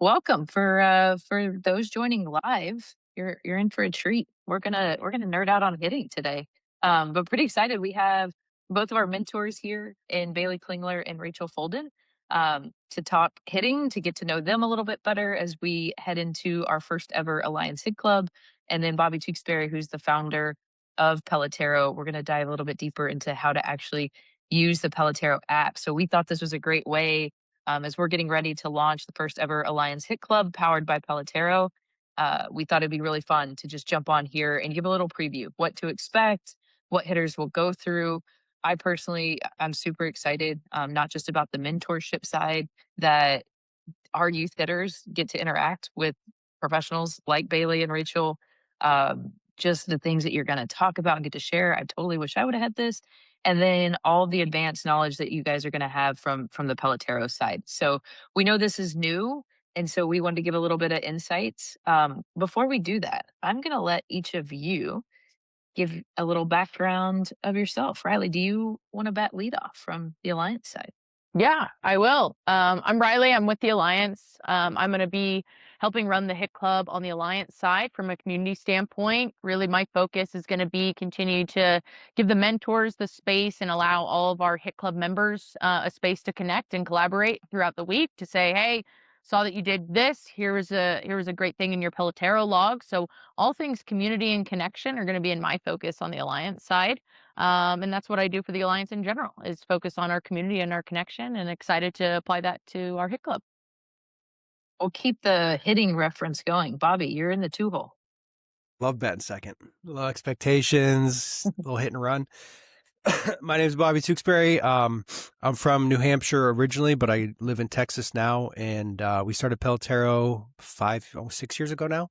Welcome for those joining live. You're in for a treat. We're gonna nerd out on hitting today. But pretty excited. We have both of our mentors here in Baylee Klingler and Rachel Folden to talk hitting, to get to know them a little bit better as we head into our first ever Alliance Hit Club. And then Bobby Tewksbary, who's the founder of Pelotero. We're gonna dive a little bit deeper into how to actually use the Pelotero app. So we thought this was a great way as we're getting ready to launch the first ever Alliance Hit Club powered by Pelotero. We thought it'd be really fun to just jump on here and give a little preview what to expect, what hitters will go through. I personally, I'm super excited, not just about the mentorship side that our youth hitters get to interact with professionals like Baylee and Rachel. Just the things that you're going to talk about and get to share. I totally wish I would have had this. And then all the advanced knowledge that you guys are going to have from the Pelotero side. So we know this is new, and so we wanted to give a little bit of insights. Before we do that, I'm going to let each of you give a little background of yourself. Riley, do you want to bat lead off from the Alliance side? Yeah, I will. I'm Riley. I'm with the Alliance. I'm going to be helping run the HIT Club on the Alliance side from a community standpoint. Really, my focus is going to be continue to give the mentors the space and allow all of our HIT Club members a space to connect and collaborate throughout the week to say, hey, saw that you did this. Here was a great thing in your Pelotero log. So all things community and connection are going to be in my focus on the Alliance side. And that's what I do for the Alliance in general is focus on our community and our connection and excited to apply that to our hit club. We'll keep the hitting reference going. Bobby, you're in the two hole. Love batting second. Low expectations, little hit and run. My name is Bobby Tewksbury. I'm from New Hampshire originally, but I live in Texas now. And we started Pelotero almost 6 years ago now.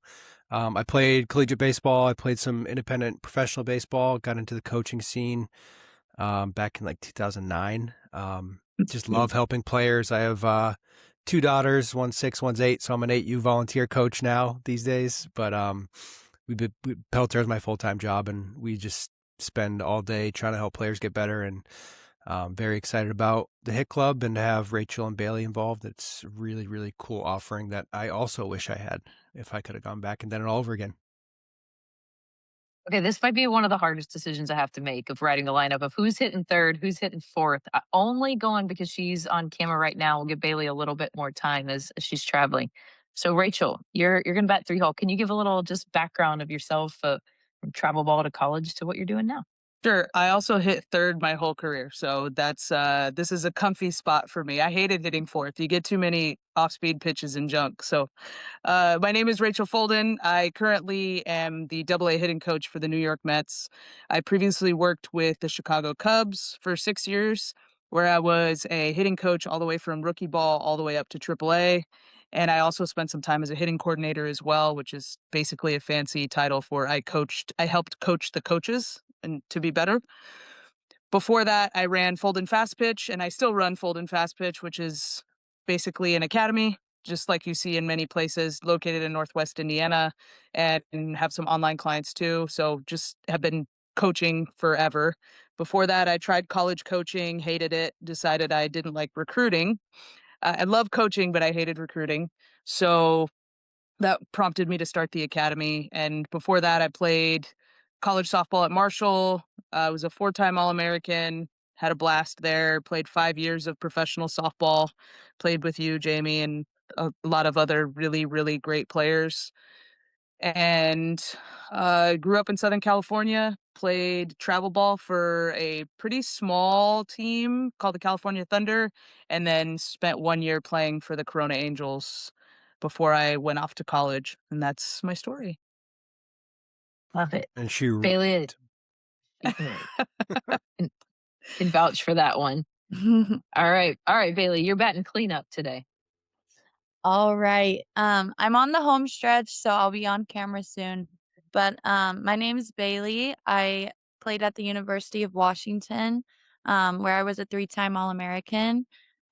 I played collegiate baseball. I played some independent professional baseball. Got into the coaching scene back in like 2009. Just love helping players. I have two daughters, one's 6, one's 8. So I'm an 8U volunteer coach now these days. But Pelotero is my full-time job, and we just spend all day trying to help players get better. And very excited about the Hit Club and to have Rachel and Baylee involved. It's a really, really cool offering that I also wish I had if I could have gone back and done it all over again. Okay, this might be one of the hardest decisions I have to make of writing a lineup of who's hitting third, who's hitting fourth. Only going because she's on camera right now. We'll give Baylee a little bit more time as she's traveling. So, Rachel, you're going to bat three hole. Can you give a little just background of yourself from travel ball to college to what you're doing now? Sure. I also hit third my whole career, so that's this is a comfy spot for me. I hated hitting fourth. You get too many off-speed pitches and junk. So, my name is Rachel Folden. I currently am the AA hitting coach for the New York Mets. I previously worked with the Chicago Cubs for 6 years, where I was a hitting coach all the way from rookie ball all the way up to AAA. And I also spent some time as a hitting coordinator as well, which is basically a fancy title for I helped coach the coaches and to be better. Before that, I ran Folden Fast Pitch, and I still run Folden Fast Pitch, which is basically an academy, just like you see in many places, located in Northwest Indiana, and have some online clients too. So just have been coaching forever. Before that, I tried college coaching, hated it, decided I didn't like recruiting. I love coaching, but I hated recruiting. So that prompted me to start the academy. And before that, I played college softball at Marshall. I was a 4-time All-American, had a blast there, played 5 years of professional softball, played with you, Jamie, and a lot of other really, really great players. And grew up in Southern California, played travel ball for a pretty small team called the California Thunder, and then spent 1 year playing for the Corona Angels before I went off to college. And that's my story. Love it. And she Baylee can, can vouch for that one. All right, Baylee, you're batting cleanup today. All right. I'm on the home stretch, so I'll be on camera soon. But my name is Baylee. I played at the University of Washington, where I was a 3-time All-American.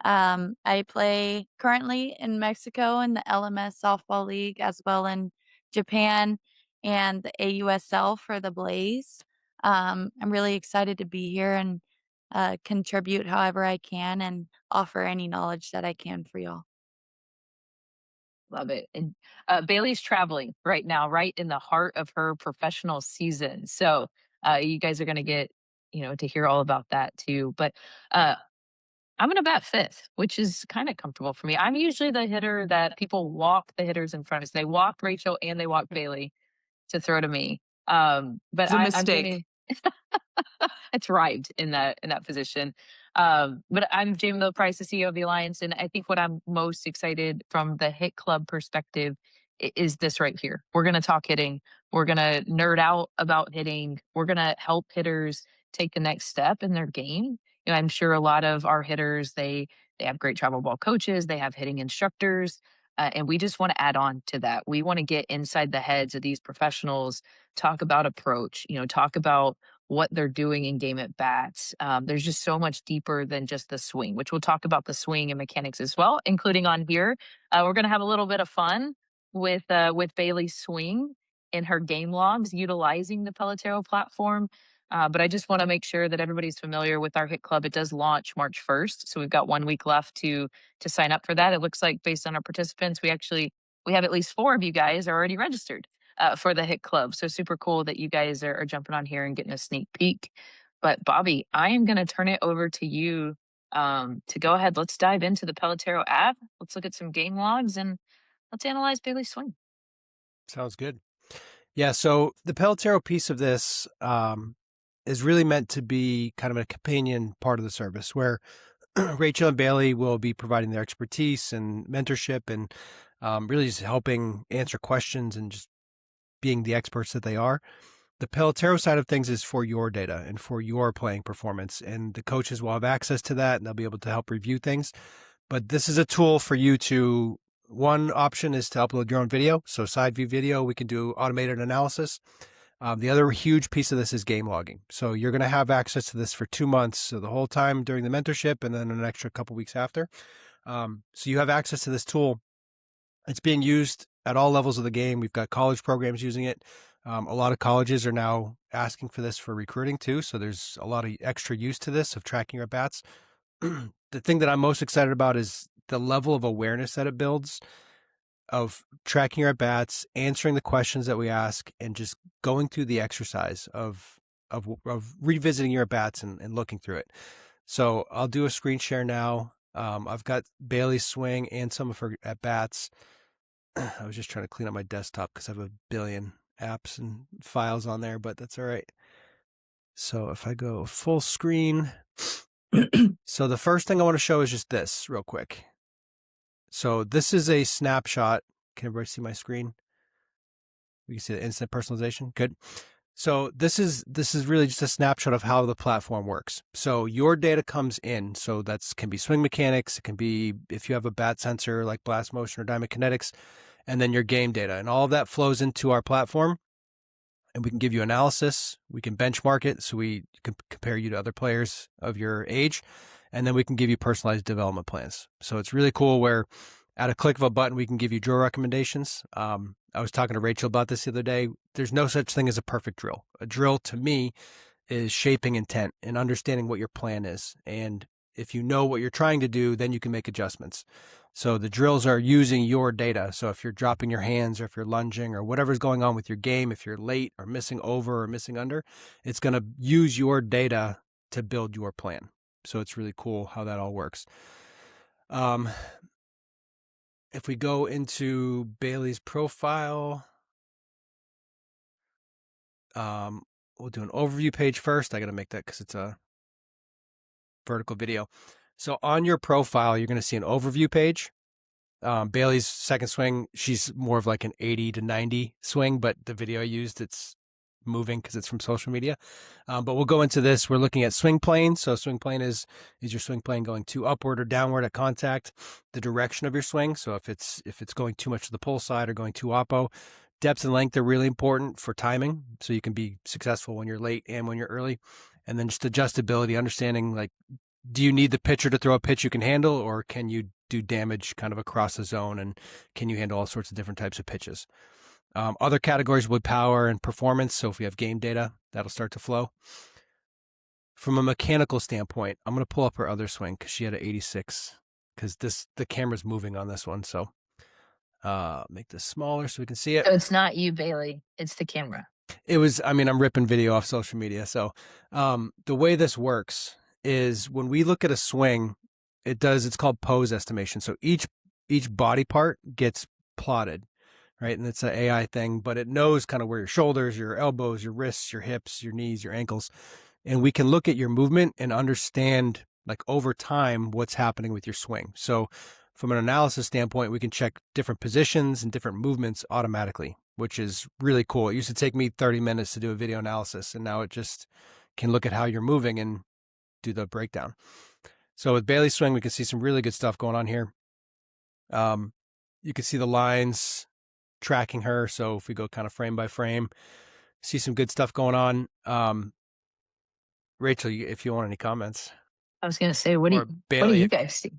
I play currently in Mexico in the LMS Softball League, as well in Japan and the AUSL for the Blaze. I'm really excited to be here and contribute however I can and offer any knowledge that I can for y'all. Love it. And Bailey's traveling right now, right in the heart of her professional season. So you guys are going to get, to hear all about that too. But uh, I'm going to bat fifth, which is kind of comfortable for me. I'm usually the hitter that people walk the hitters in front of us. They walk Rachel and they walk Bailey to throw to me. But It's a I'm mistake. Jamie. I thrived in that position. But I'm Jamie Lowe Price, the CEO of the Alliance, and I think what I'm most excited from the hit club perspective is this right here. We're going to talk hitting. We're going to nerd out about hitting. We're going to help hitters take the next step in their game. I'm sure a lot of our hitters they have great travel ball coaches. They have hitting instructors. And we just want to add on to that. We want to get inside the heads of these professionals, talk about approach, talk about what they're doing in game at bats. There's just so much deeper than just the swing, which we'll talk about the swing and mechanics as well, including on here. We're going to have a little bit of fun with Bailey's swing in her game logs utilizing the Pelotero platform. But I just want to make sure that everybody's familiar with our hit club. It does launch March 1st, so we've got 1 week left to sign up for that. It looks like based on our participants, we have at least 4 of you guys are already registered for the hit club. So super cool that you guys are jumping on here and getting a sneak peek. But Bobby, I am going to turn it over to you to go ahead. Let's dive into the Pelotero app. Let's look at some game logs and let's analyze Bailey's swing. Sounds good. Yeah, so the Pelotero piece of this is really meant to be kind of a companion part of the service where Rachel and Bailey will be providing their expertise and mentorship and really just helping answer questions and just being the experts that they are. The Pelotero side of things is for your data and for your playing performance, and the coaches will have access to that and they'll be able to help review things. But this is a tool for you to, one option is to upload your own video. So side view video, we can do automated analysis. The other huge piece of this is game logging. So you're going to have access to this for 2 months, so the whole time during the mentorship and then an extra couple weeks after. So you have access to this tool. It's being used at all levels of the game. We've got college programs using it. A lot of colleges are now asking for this for recruiting too. So there's a lot of extra use to this of tracking your bats. The thing that I'm most excited about is the level of awareness that it builds of tracking your at-bats, answering the questions that we ask, and just going through the exercise of revisiting your at-bats and looking through it. So I'll do a screen share now. I've got Bailey's swing and some of her at-bats. I was just trying to clean up my desktop because I have a billion apps and files on there, but that's all right. So if I go full screen, so the first thing I want to show is just this real quick. So this is a snapshot. Can everybody see my screen? We can see the instant personalization. Good. So this is really just a snapshot of how the platform works. So your data comes in. So that's can be swing mechanics. It can be if you have a bat sensor like blast motion or diamond kinetics, and then your game data. And all of that flows into our platform. And we can give you analysis. We can benchmark it. So we can compare you to other players of your age. And then we can give you personalized development plans. So it's really cool where at a click of a button, we can give you drill recommendations. I was talking to Rachel about this the other day. There's no such thing as a perfect drill. A drill to me is shaping intent and understanding what your plan is. And if you know what you're trying to do, then you can make adjustments. So the drills are using your data. So if you're dropping your hands or if you're lunging or whatever's going on with your game, if you're late or missing over or missing under, it's going to use your data to build your plan. So it's really cool how that all works. If we go into Bailey's profile, we'll do an overview page first. I got to make that because it's a vertical video. So on your profile, you're going to see an overview page. Bailey's second swing, she's more of like an 80 to 90 swing, but the video I used, it's moving because it's from social media. But we'll go into this. We're looking at swing plane. So swing plane is your swing plane going too upward or downward at contact, the direction of your swing. So if it's going too much to the pull side or going too oppo, depth and length are really important for timing. So you can be successful when you're late and when you're early. And then just adjustability, understanding like, do you need the pitcher to throw a pitch you can handle, or can you do damage kind of across the zone, and can you handle all sorts of different types of pitches? Other categories would power and performance. So if we have game data, that'll start to flow. From a mechanical standpoint, I'm going to pull up her other swing because she had an 86 because the camera's moving on this one. So Make this smaller so we can see it. So it's not you, Baylee. It's the camera. It was, I mean, I'm ripping video off social media. So the way this works is when we look at a swing, it's called pose estimation. So each body part gets plotted, right? And it's an AI thing, but it knows kind of where your shoulders, your elbows, your wrists, your hips, your knees, your ankles. And we can look at your movement and understand like over time what's happening with your swing. So from an analysis standpoint, we can check different positions and different movements automatically, which is really cool. It used to take me 30 minutes to do a video analysis, and now it just can look at how you're moving and do the breakdown. So with Baylee's swing, we can see some really good stuff going on here. You can see the lines tracking her. So if we go kind of frame by frame, see some good stuff going on. Rachel, if you want any comments. I was going to say, what do Baylee, you guys see?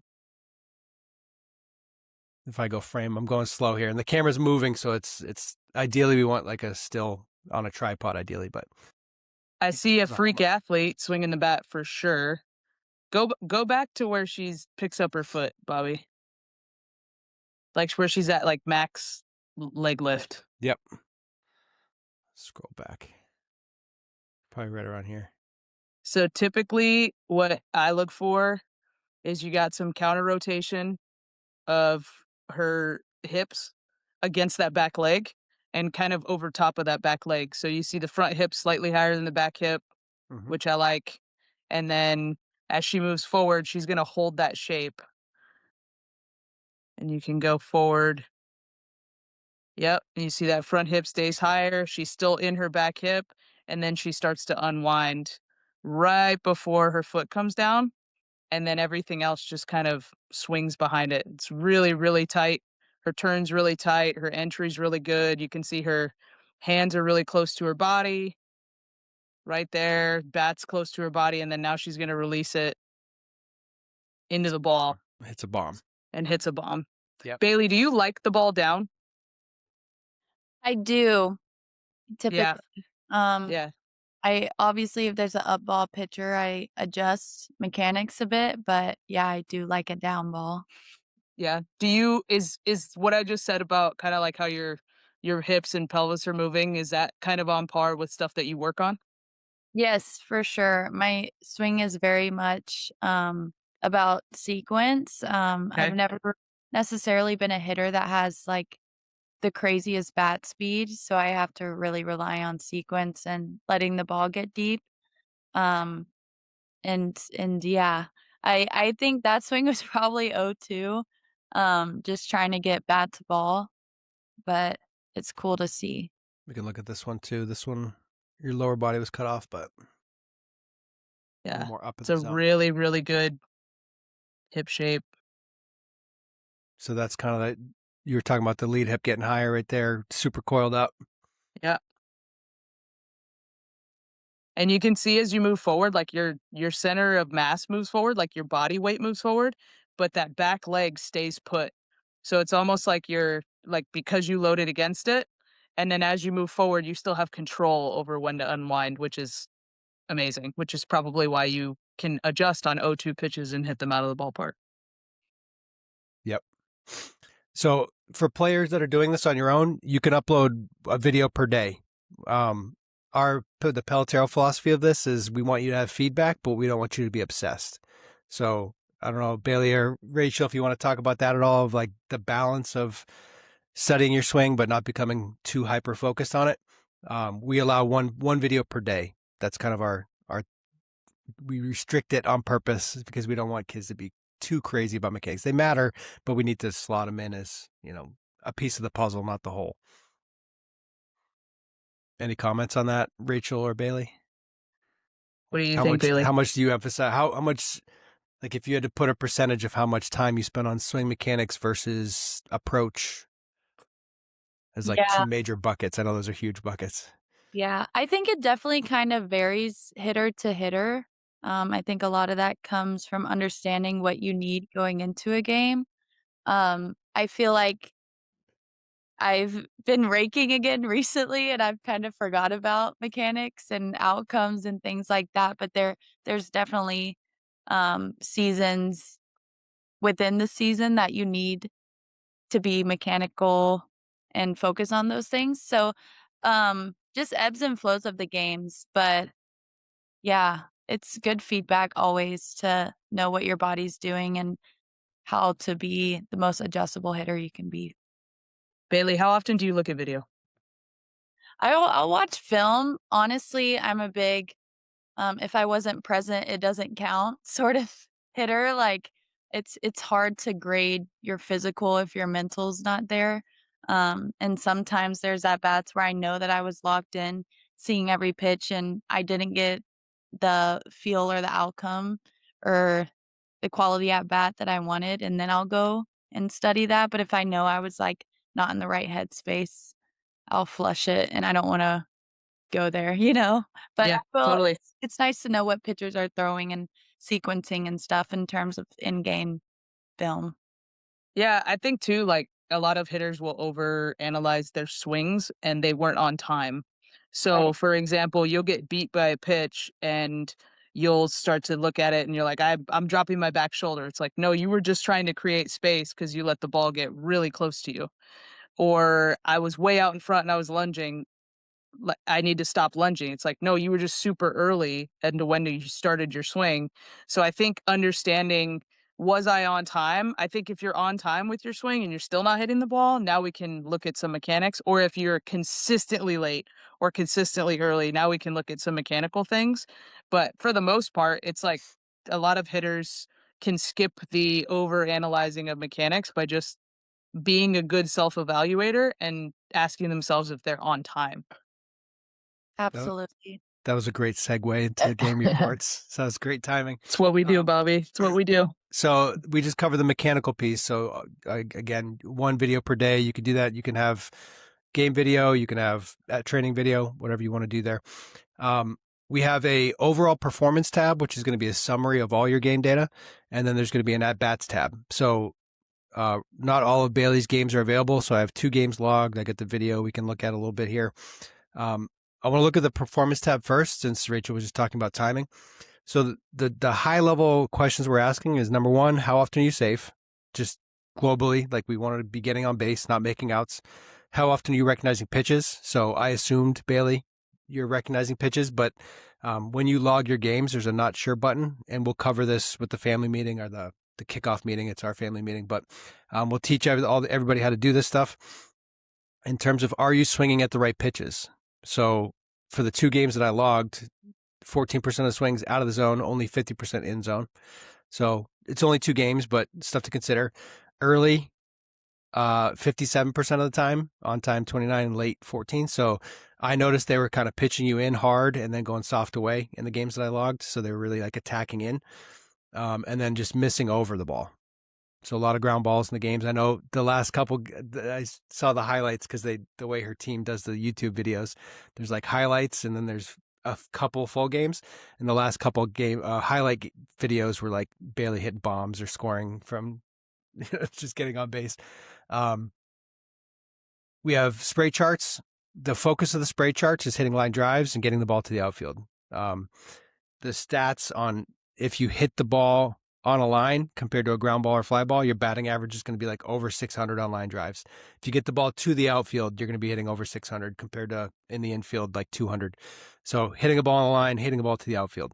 If I go frame, I'm going slow here, and the camera's moving, so it's ideally we want like a still on a tripod, ideally, but I see a freak athlete swinging the bat for sure. Go back to where she's picks up her foot, Bobby. Like where she's at, like max leg lift. Yep. Scroll back. Probably right around here. So typically what I look for is you got some counter rotation of her hips against that back leg and kind of over top of that back leg. So you see the front hip slightly higher than the back hip, which I like. And then as she moves forward, she's going to hold that shape. And you can go forward. Yep. And you see that front hip stays higher. She's still in her back hip. And then she starts to unwind right before her foot comes down. And then everything else just kind of swings behind it. It's really, really tight. Her turn's really tight. Her entry's really good. You can see her hands are really close to her body. Right there. Bat's close to her body. And then now she's going to release it into the ball. Hits a bomb. And hits a bomb. Yep. Baylee, do you like the ball down? I do. Typically. Yeah. I obviously, if there's an up ball pitcher, I adjust mechanics a bit, but yeah, I do like a down ball. Yeah. Do you is what I just said about kind of like how your hips and pelvis are moving, is that kind of on par with stuff that you work on? Yes, for sure. My swing is very much about sequence. I've never necessarily been a hitter that has like the craziest bat speed, so I have to really rely on sequence and letting the ball get deep. And yeah, I think that swing was probably 0-2, just trying to get bat to ball, but it's cool to see. We can look at this one too. This one, your lower body was cut off, but yeah, more up. It's a really, really good hip shape. So that's kind of that. You were talking about the lead hip getting higher right there, super coiled up. Yeah. And you can see as you move forward, like your center of mass moves forward, like your body weight moves forward, but that back leg stays put. So it's almost like you're like, because you loaded against it. And then as you move forward, you still have control over when to unwind, which is amazing, which is probably why you can adjust on 0-2 pitches and hit them out of the ballpark. Yep. So for players that are doing this on your own, you can upload a video per day. The Pelotero philosophy of this is we want you to have feedback, but we don't want you to be obsessed. So I don't know, Baylee or Rachel, if you want to talk about that at all, of like the balance of studying your swing, but not becoming too hyper focused on it. We allow one video per day. That's kind of our, we restrict it on purpose because we don't want kids to be too crazy about mechanics. They matter, but we need to slot them in as, a piece of the puzzle, not the whole. Any comments on that, Rachel or Baylee? What do you think, Baylee? How much do you emphasize? How much, like if you had to put a percentage of how much time you spend on swing mechanics versus approach as like two major buckets? I know those are huge buckets. Yeah, I think it definitely kind of varies hitter to hitter. I think a lot of that comes from understanding what you need going into a game. I feel like I've been raking again recently, and I've kind of forgot about mechanics and outcomes and things like that, but there's definitely, seasons within the season that you need to be mechanical and focus on those things. So, just ebbs and flows of the games, but yeah, it's good feedback always to know what your body's doing and how to be the most adjustable hitter you can be. Baylee, how often do you look at video? I'll watch film. Honestly, I'm a big if I wasn't present, it doesn't count sort of hitter. Like it's hard to grade your physical if your mental's not there. And sometimes there's at bats where I know that I was locked in, seeing every pitch, and I didn't get the feel or the outcome or the quality at bat that I wanted, and then I'll go and study that. But if I know I was like not in the right headspace, I'll flush it, and I don't want to go there, you know? But Yeah, I feel totally. it's nice to know what pitchers are throwing and sequencing and stuff in terms of in-game film. Yeah, I think too, like a lot of hitters will over analyze their swings and they weren't on time. So, Right. for example, you'll get beat by a pitch and you'll start to look at it and you're like, I'm dropping my back shoulder. It's like, no, you were just trying to create space because you let the ball get really close to you. Or I was way out in front and I was lunging. I need to stop lunging. It's like, no, you were just super early into when you started your swing. So I think understanding, was I on time? I think if you're on time with your swing and you're still not hitting the ball, now we can look at some mechanics. Or if you're consistently late or consistently early, now we can look at some mechanical things. But for the most part, it's like a lot of hitters can skip the over analyzing of mechanics by just being a good self evaluator and asking themselves if they're on time. That, Absolutely. that was a great segue into game reports. So it's great timing. It's what we do, Um, Bobby. It's what we do. So we just covered the mechanical piece. So again, one video per day. You can do that. You can have game video. You can have training video, whatever you want to do there. We have a overall performance tab, which is going to be a summary of all your game data. And then there's going to be an at bats tab. So not all of Bailey's games are available. So I have 2 games logged. I got the video we can look at a little bit here. I want to look at the performance tab first, since Rachel was just talking about timing. So the high level questions we're asking is, number one, how often are you safe? Just globally, like we want to be getting on base, not making outs. How often are you recognizing pitches? So I assumed, Bailey, you're recognizing pitches, but when you log your games, there's a not sure button, and we'll cover this with the family meeting or the kickoff meeting. It's our family meeting, but we'll teach everybody how to do this stuff in terms of, are you swinging at the right pitches? So for the 2 games that I logged, 14% of swings out of the zone, only 50% in zone. So it's only 2 games, but stuff to consider. Early, 57% of the time, on time 29, and late 14. So I noticed they were kind of pitching you in hard and then going soft away in the games that I logged. So they were really like attacking in, and then just missing over the ball. So a lot of ground balls in the games. I know the last couple, I saw the highlights because the way her team does the YouTube videos, there's like highlights and then there's a couple full games. And the last couple game highlight videos were like Bailey hitting bombs or scoring from just getting on base. We have spray charts. The focus of the spray charts is hitting line drives and getting the ball to the outfield. The stats on if you hit the ball on a line compared to a ground ball or fly ball, your batting average is going to be like over 600 on line drives. If you get the ball to the outfield, you're going to be hitting over 600 compared to in the infield, like 200. So hitting a ball on the line, hitting a ball to the outfield.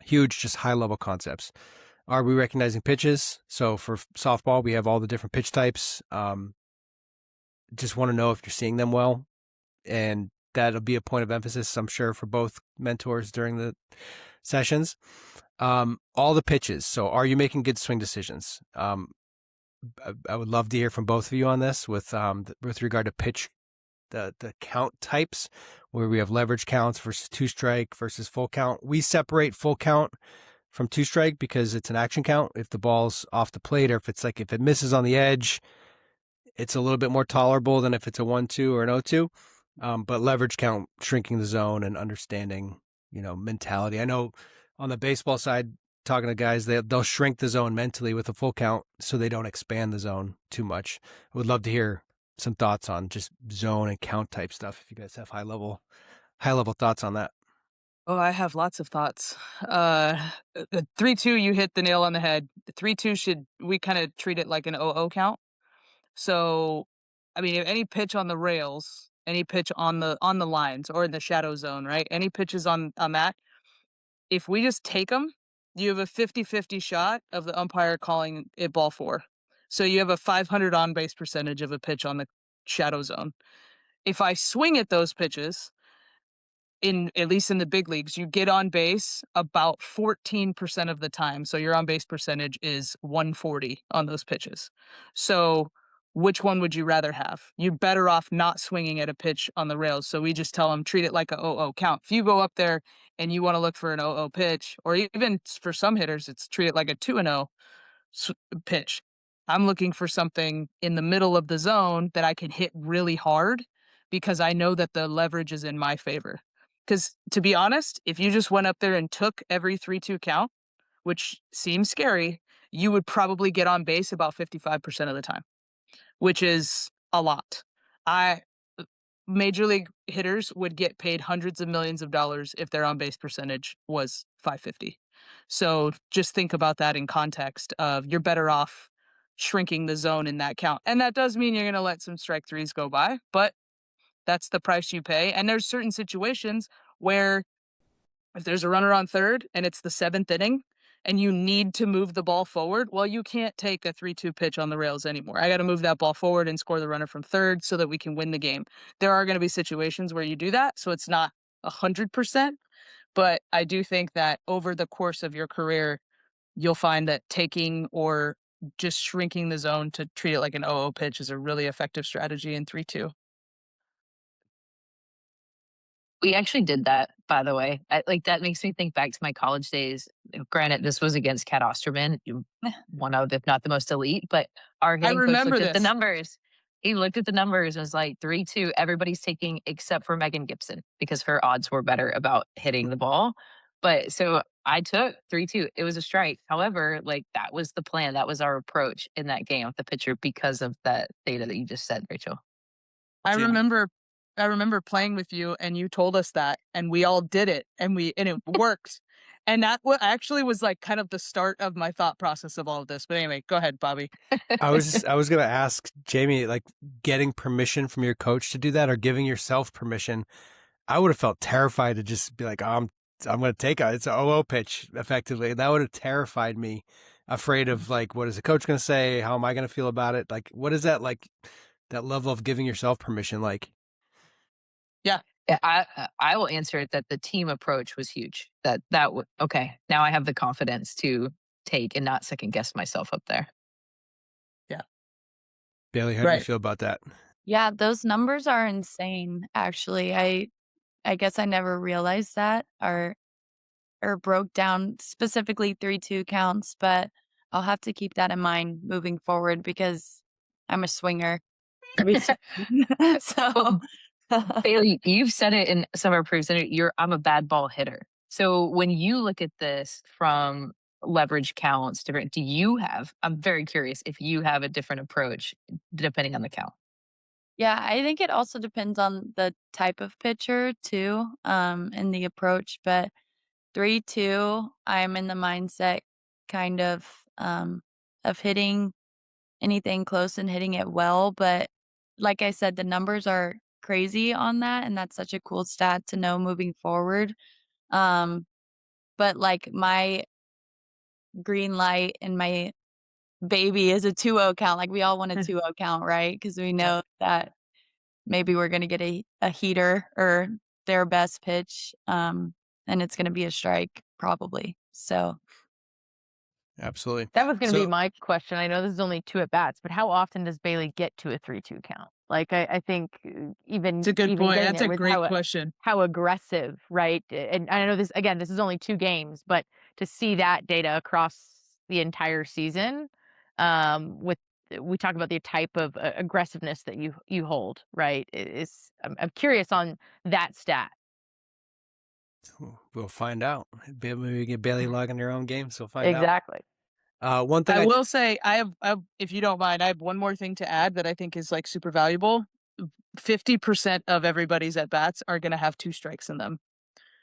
Huge, just high level concepts. Are we recognizing pitches? So for softball, we have all the different pitch types. Just want to know if you're seeing them well. And that'll be a point of emphasis, I'm sure, for both mentors during the sessions. All the pitches. So are you making good swing decisions? I would love to hear from both of you on this with regard to pitch, the count types, where we have leverage counts versus 2-strike versus full count. We separate full count from 2-strike because it's an action count. If the ball's off the plate, or if it misses on the edge, it's a little bit more tolerable than if it's a 1-2 or an 0-2. But leverage count, shrinking the zone and understanding, mentality. I know on the baseball side, talking to guys, they'll shrink the zone mentally with a full count so they don't expand the zone too much. I would love to hear some thoughts on just zone and count type stuff, if you guys have high level thoughts on that. Oh, I have lots of thoughts. The 3-2, you hit the nail on the head. The 3-2 we kind of treat it like an 0-0 count. So, I mean, any pitch on the rails, any pitch on the lines or in the shadow zone, right? Any pitches on that, if we just take them, you have a 50-50 shot of the umpire calling it ball 4. So you have a 500 on base percentage of a pitch on the shadow zone. If I swing at those pitches, at least in the big leagues, you get on base about 14% of the time. So your on base percentage is 140 on those pitches. So which one would you rather have? You're better off not swinging at a pitch on the rails. So we just tell them treat it like a 0-0 count. If you go up there and you want to look for an 0-0 pitch, or even for some hitters, it's treat it like a 2-0 pitch. I'm looking for something in the middle of the zone that I can hit really hard because I know that the leverage is in my favor. Because to be honest, if you just went up there and took every 3-2 count, which seems scary, you would probably get on base about 55% of the time, which is a lot. Major league hitters would get paid hundreds of millions of dollars if their on base percentage was 550. So just think about that in context of you're better off shrinking the zone in that count. And that does mean you're going to let some strike threes go by, but that's the price you pay. And there's certain situations where if there's a runner on third and it's the 7th inning and you need to move the ball forward, well, you can't take a 3-2 pitch on the rails anymore. I got to move that ball forward and score the runner from third so that we can win the game. There are going to be situations where you do that, so it's not 100%, but I do think that over the course of your career, you'll find that taking or just shrinking the zone to treat it like an 0-0 pitch is a really effective strategy in 3-2. We actually did that, by the way. Like that makes me think back to my college days. Granted, this was against Cat Osterman, one of, if not the most elite, but our hitting coach remember looked at the this. numbers. He looked at the numbers and was like 3-2. Everybody's taking except for Megan Gibson because her odds were better about hitting the ball. But so I took 3-2. It was a strike. However, like that was the plan. That was our approach in that game with the pitcher because of that data that you just said, Rachel. I Jamie. remember playing with you and you told us that and we all did it and it worked. And that actually was like kind of the start of my thought process of all of this. But anyway, go ahead, Bobby. I was going to ask Jamie, like getting permission from your coach to do that or giving yourself permission. I would have felt terrified to just be like, I'm going to take it. It's an 0-0 pitch effectively. That would have terrified me, afraid of like, what is the coach going to say? How am I going to feel about it? Like, what is that like, that level of giving yourself permission? Like, yeah, I will answer it that the team approach was huge. Okay. Now I have the confidence to take and not second guess myself up there. Yeah. Baylee, how do you feel about that? Yeah, those numbers are insane, actually. I guess I never realized that or broke down specifically 3-2 counts, but I'll have to keep that in mind moving forward because I'm a swinger. So Baylee, you've said it in some of our proofs, and I'm a bad ball hitter. So when you look at this from leverage counts, I'm very curious if you have a different approach depending on the count. yeah, I think it also depends on the type of pitcher too, and the approach. But 3-2, I'm in the mindset kind of hitting anything close and hitting it well. But like I said, the numbers are crazy on that, and that's such a cool stat to know moving forward. But like my green light and my baby is a 2-0 count. Like we all want a 2-0 count, right? Because we know that maybe we're gonna get a heater or their best pitch, and it's gonna be a strike probably. So Absolutely. That was going to be my question. I know this is only 2 at bats, but how often does Baylee get to a 3-2 count? Like I think even it's a good point. That's a great question. How aggressive, right? And I know this is only 2 games, but to see that data across the entire season, we talk about the type of aggressiveness that you hold, right? I'm curious on that stat. We'll find out. Maybe we get Baylee logging their own game, so we'll find out. Exactly. One thing I will say, I have, if you don't mind, I have one more thing to add that I think is like super valuable. 50% of everybody's at bats are going to have 2 strikes in them.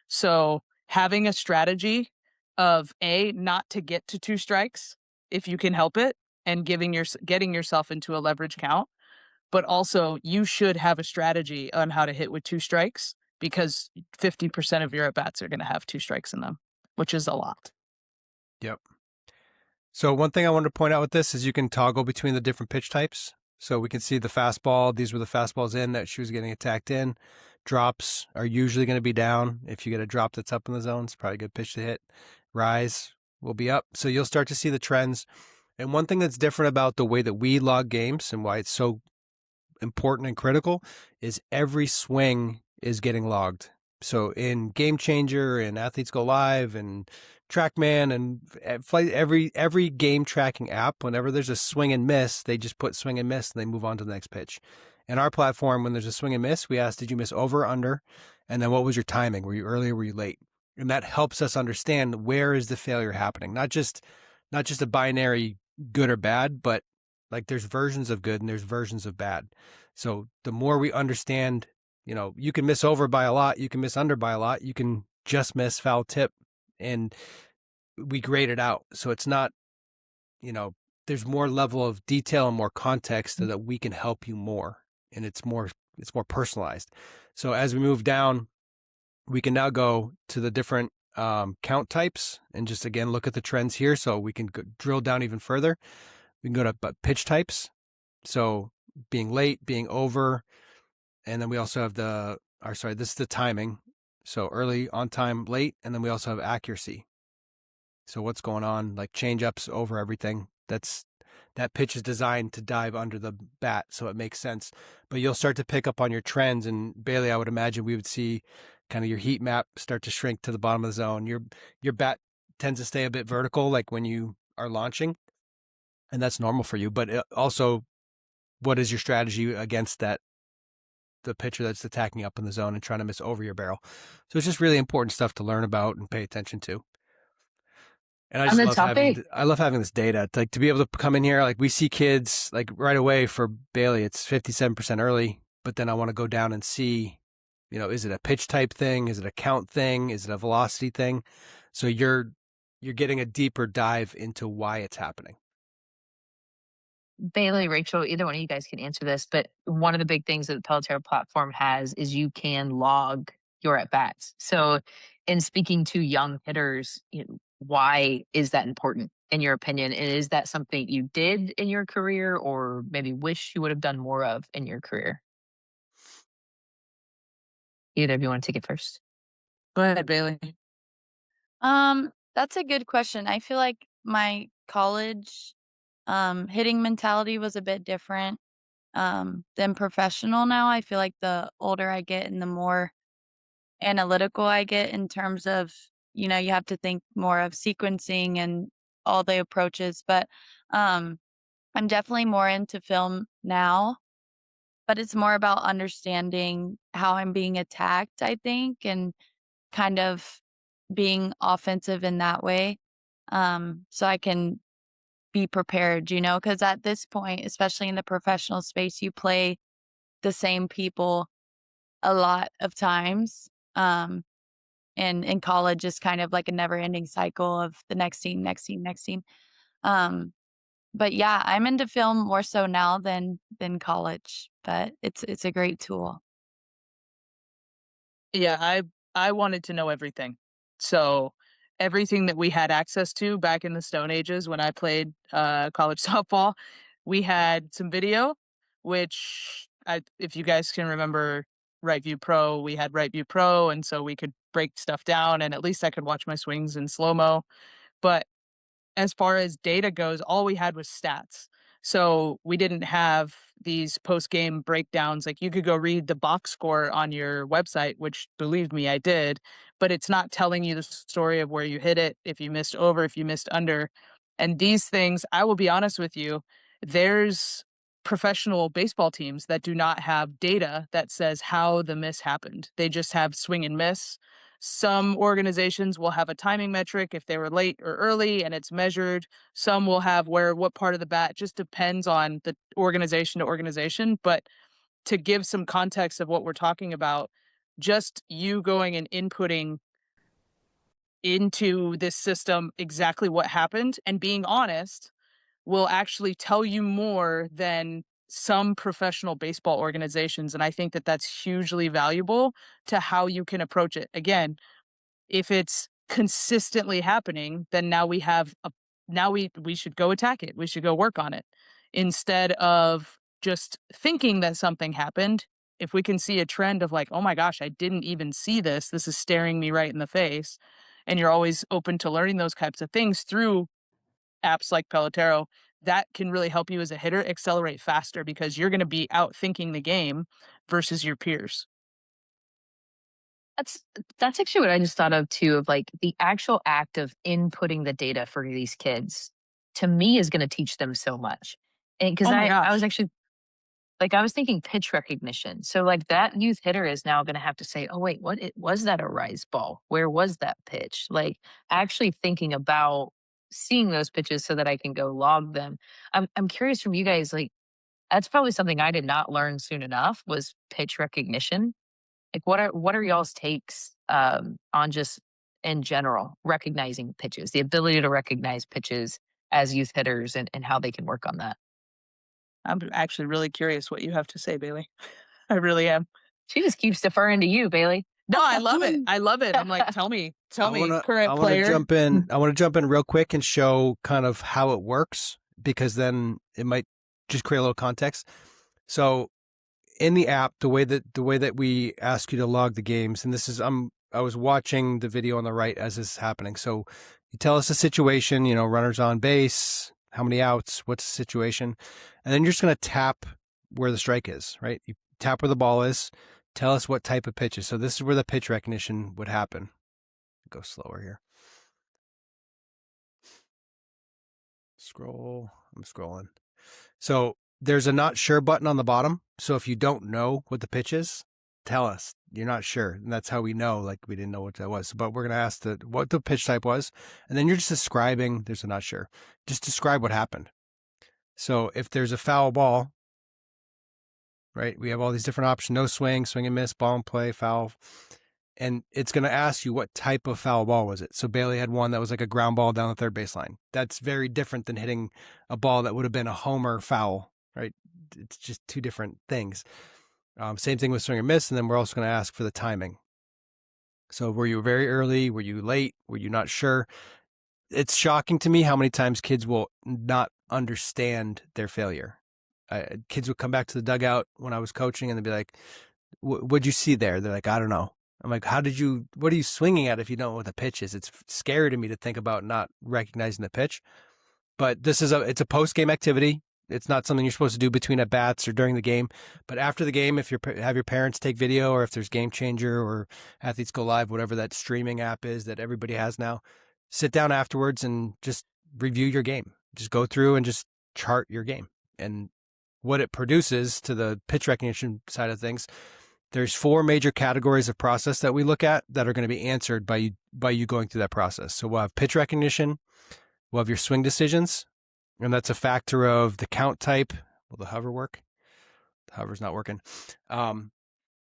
So having a strategy of not to get to 2 strikes if you can help it, and getting yourself into a leverage count. But also, you should have a strategy on how to hit with two strikes because 50% of your at bats are going to have two strikes in them, which is a lot. Yep. So one thing I wanted to point out with this is you can toggle between the different pitch types. So we can see the fastball. These were the fastballs in that she was getting attacked in. Drops are usually going to be down. If you get a drop that's up in the zone, it's probably a good pitch to hit. Rise will be up. So you'll start to see the trends. And one thing that's different about the way that we log games and why it's so important and critical is every swing is getting logged. So in Game Changer and Athletes Go Live and TrackMan and Flight, every game tracking app, whenever there's a swing and miss, they just put swing and miss and they move on to the next pitch. In our platform, when there's a swing and miss, we ask, did you miss over or under? And then what was your timing? Were you early or were you late? And that helps us understand where is the failure happening. Not just a binary good or bad, but like there's versions of good and there's versions of bad. So the more we understand, you can miss over by a lot, you can miss under by a lot, you can just miss foul tip, and we grade it out. So it's not, there's more level of detail and more context so that we can help you more, and it's more personalized. So as we move down, we can now go to the different count types and just again look at the trends here. So we can drill down even further. We can go to pitch types. So being late, being over, and then we also have this is the timing. So early, on time, late, and then we also have accuracy. So what's going on, like change ups over everything. That pitch is designed to dive under the bat, so it makes sense. But you'll start to pick up on your trends, and Baylee, I would imagine we would see kind of your heat map start to shrink to the bottom of the zone. Your bat tends to stay a bit vertical, like when you are launching, and that's normal for you. But also, what is your strategy against that? The pitcher that's attacking up in the zone and trying to miss over your barrel. So it's just really important stuff to learn about and pay attention to. And I just love having this data, like to be able to come in here. Like we see kids like right away for Baylee, it's 57% early, but then I want to go down and see, is it a pitch type thing? Is it a count thing? Is it a velocity thing? So you're getting a deeper dive into why it's happening. Baylee, Rachel, either one of you guys can answer this, but one of the big things that the Pelotero platform has is you can log your at bats. So, in speaking to young hitters, why is that important in your opinion? And is that something you did in your career, or maybe wish you would have done more of in your career? Either of you want to take it first? Go ahead, Baylee. That's a good question. I feel like my college hitting mentality was a bit different than professional now. I feel like the older I get and the more analytical I get in terms of, you have to think more of sequencing and all the approaches. But I'm definitely more into film now, but it's more about understanding how I'm being attacked, I think, and kind of being offensive in that way. So I can be prepared, because at this point, especially in the professional space, you play the same people a lot of times. And in college is kind of like a never ending cycle of the next team, next team, next team. But yeah, I'm into film more so now than college, but it's a great tool. Yeah, I wanted to know everything. So everything that we had access to back in the Stone Ages when I played college softball, we had some video, which if you guys can remember Right View Pro, we had Right View Pro, and so we could break stuff down, and at least I could watch my swings in slow mo. But as far as data goes, all we had was stats. So we didn't have these post game breakdowns. Like you could go read the box score on your website, which believe me, I did, but it's not telling you the story of where you hit it, if you missed over, if you missed under. And these things, I will be honest with you, there's professional baseball teams that do not have data that says how the miss happened. They just have swing and miss. Some organizations will have a timing metric if they were late or early and it's measured. Some will have what part of the bat, just depends on the organization to organization. But to give some context of what we're talking about, just you going and inputting into this system exactly what happened and being honest, will actually tell you more than some professional baseball organizations. And I think that that's hugely valuable to how you can approach it. Again, if it's consistently happening, then now we should go attack it. We should go work on it instead of just thinking that something happened. If we can see a trend of like, oh my gosh, I didn't even see this. This is staring me right in the face. And you're always open to learning those types of things through apps like Pelotero, that can really help you as a hitter accelerate faster because you're going to be out thinking the game versus your peers. That's that's actually what I just thought of too, of like the actual act of inputting the data for these kids, to me, is gonna teach them so much. And because Oh my I was gosh. actually like, I was thinking pitch recognition. So, like, that youth hitter is now gonna have to say, "Oh, wait, was that a rise ball? Where was that pitch?" Like, actually thinking about seeing those pitches so that I can go log them. I'm curious from you guys, like, that's probably something I did not learn soon enough was pitch recognition. Like, what are y'all's takes, on just in general, recognizing pitches, the ability to recognize pitches as youth hitters and how they can work on that? I'm actually really curious what you have to say, Bailey. I really am. She just keeps deferring to you, Bailey. No, I love it. I love it. I'm like, I tell me, wanna I current wanna player. jump in. I wanna jump in real quick and show kind of how it works because then it might just create a little context. So in the app, the way that we ask you to log the games, and this is I was watching the video on the right as this is happening. So you tell us the situation, runners on base, how many outs, what's the situation, and then you're just gonna tap where the strike is, right? You tap where the ball is, tell us what type of pitch is. So this is where the pitch recognition would happen. Go slower here. Scroll. I'm scrolling. So there's a not sure button on the bottom. So if you don't know what the pitch is, tell us you're not sure. And that's how we know, like we didn't know what that was. But we're going to ask what the pitch type was. And then you're just describing, there's a not sure. Just describe what happened. So if there's a foul ball, right, we have all these different options: no swing, swing and miss, ball and play, foul. And it's going to ask you what type of foul ball was it. So Baylee had one that was like a ground ball down the third baseline. That's very different than hitting a ball that would have been a homer foul, right? It's just two different things. Same thing with swing or miss. And then we're also going to ask for the timing. So were you very early? Were you late? Were you not sure? It's shocking to me how many times kids will not understand their failure. Kids would come back to the dugout when I was coaching and they'd be like, what'd you see there? They're like, I don't know. I'm like, what are you swinging at if you don't know what the pitch is? It's scary to me to think about not recognizing the pitch. But it's a post-game activity. It's not something you're supposed to do between at bats or during the game. But after the game, if you have your parents take video, or if there's Game Changer or Athletes Go Live, whatever that streaming app is that everybody has now, sit down afterwards and just review your game. Just go through and just chart your game and what it produces to the pitch recognition side of things. There's 4 major categories of process that we look at that are going to be answered by you going through that process. So we'll have pitch recognition, we'll have your swing decisions, and that's a factor of the count type. Will the hover work? The hover's not working.